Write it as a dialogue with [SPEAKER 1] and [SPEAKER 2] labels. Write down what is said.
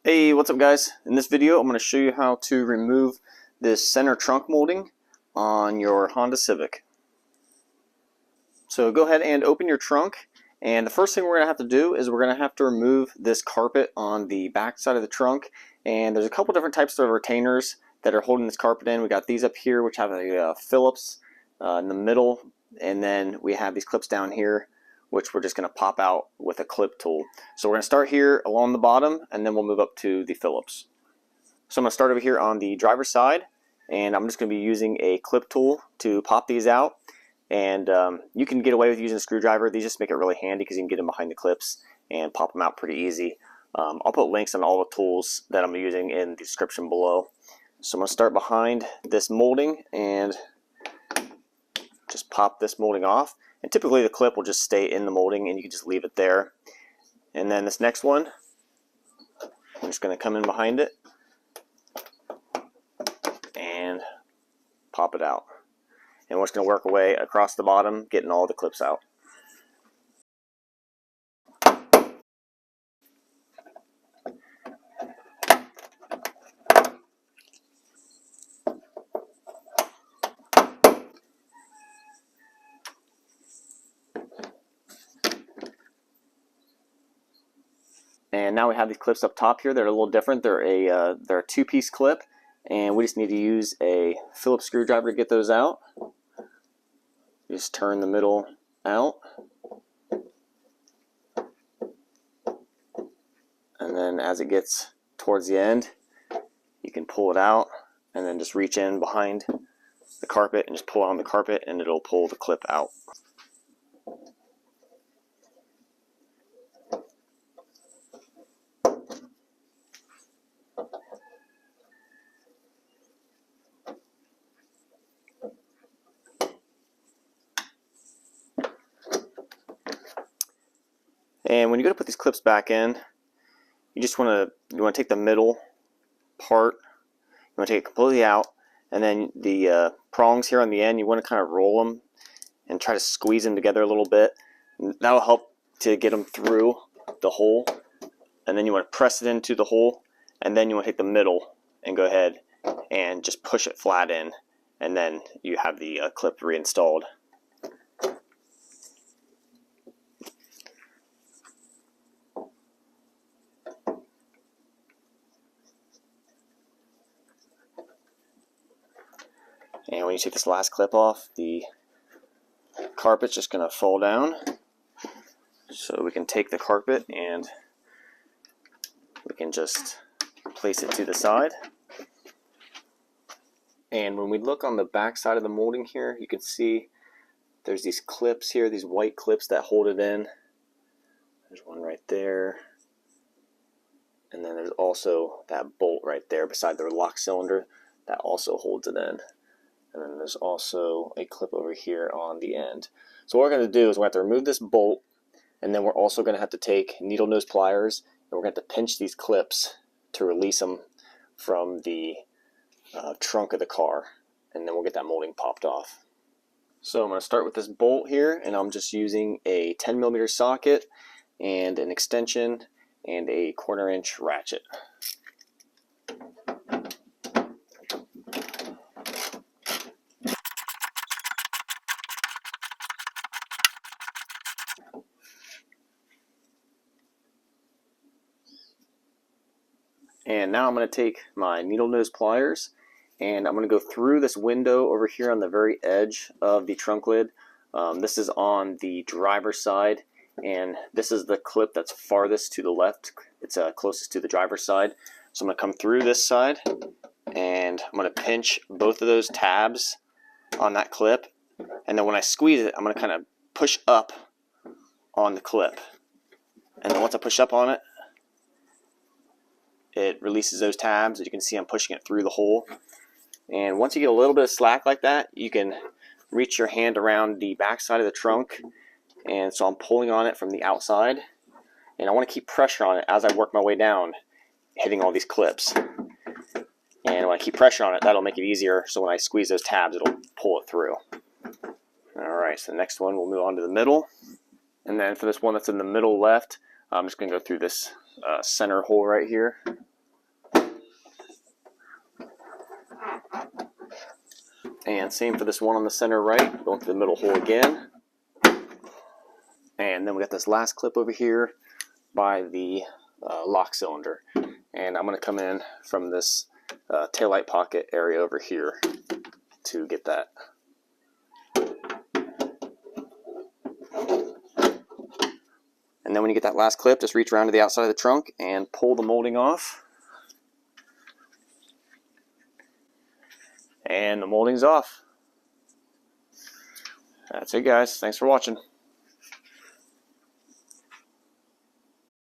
[SPEAKER 1] Hey, what's up guys? In this video I'm going to show you how to remove this center trunk molding on your Honda Civic. So go ahead and open your trunk, and the first thing we're going to have to do is we're going to have to remove this carpet on the back side of the trunk. And there's a couple different types of retainers that are holding this carpet in. We got these up here which have a Phillips in the middle, and then we have these clips down here which we're just going to pop out with a clip tool. So we're going to start here along the bottom, and then we'll move up to the Phillips. So I'm going to start over here on the driver's side, and I'm just going to be using a clip tool to pop these out. And you can get away with using a screwdriver. These just make it really handy because you can get them behind the clips and pop them out pretty easy. I'll put links on all the tools that I'm using in the description below. So I'm going to start behind this molding and just pop this molding off. And typically the clip will just stay in the molding and you can just leave it there. And then this next one, I'm just going to come in behind it and pop it out. And we're just going to work our way across the bottom, getting all the clips out. And now we have these clips up top here. They're a little different. They're a two-piece clip, and we just need to use a Phillips screwdriver to get those out. Just turn the middle out, and then as it gets towards the end, you can pull it out, and then just reach in behind the carpet and just pull on the carpet, and it'll pull the clip out. And when you go to put these clips back in, you just want to take the middle part, you want to take it completely out, and then the prongs here on the end, you want to kind of roll them and try to squeeze them together a little bit. That'll help to get them through the hole. And then you want to press it into the hole, and then you want to take the middle and go ahead and just push it flat in, and then you have the clip reinstalled. And when you take this last clip off, the carpet's just going to fall down. So we can take the carpet and we can just place it to the side. And when we look on the back side of the molding here, you can see there's these clips here, these white clips that hold it in. There's one right there. And then there's also that bolt right there beside the lock cylinder that also holds it in. And then there's also a clip over here on the end. So what we're going to do is we're going to have to remove this bolt, and then we're also going to have to take needle nose pliers, and we're going to have to pinch these clips to release them from the trunk of the car, and then we'll get that molding popped off. So I'm going to start with this bolt here, and I'm just using a 10mm socket and an extension and a 1/4 inch ratchet. And now I'm going to take my needle nose pliers, and I'm going to go through this window over here on the very edge of the trunk lid. This is on the driver's side, and this is the clip that's farthest to the left. It's closest to the driver's side. So I'm going to come through this side, and I'm going to pinch both of those tabs on that clip, and then when I squeeze it, I'm going to kind of push up on the clip. And then once I push up on it, it releases those tabs. As you can see, I'm pushing it through the hole. And once you get a little bit of slack like that, you can reach your hand around the back side of the trunk. And so I'm pulling on it from the outside. And I want to keep pressure on it as I work my way down, hitting all these clips. And when I keep pressure on it, that'll make it easier. So when I squeeze those tabs, it'll pull it through. Alright, so the next one, we'll move on to the middle. And then for this one that's in the middle left, I'm just going to go through this center hole right here. And same for this one on the center right, going through the middle hole again. And then we got this last clip over here by the lock cylinder. And I'm going to come in from this taillight pocket area over here to get that. And then when you get that last clip, just reach around to the outside of the trunk and pull the molding off. And the molding's off. That's it, guys. Thanks for watching.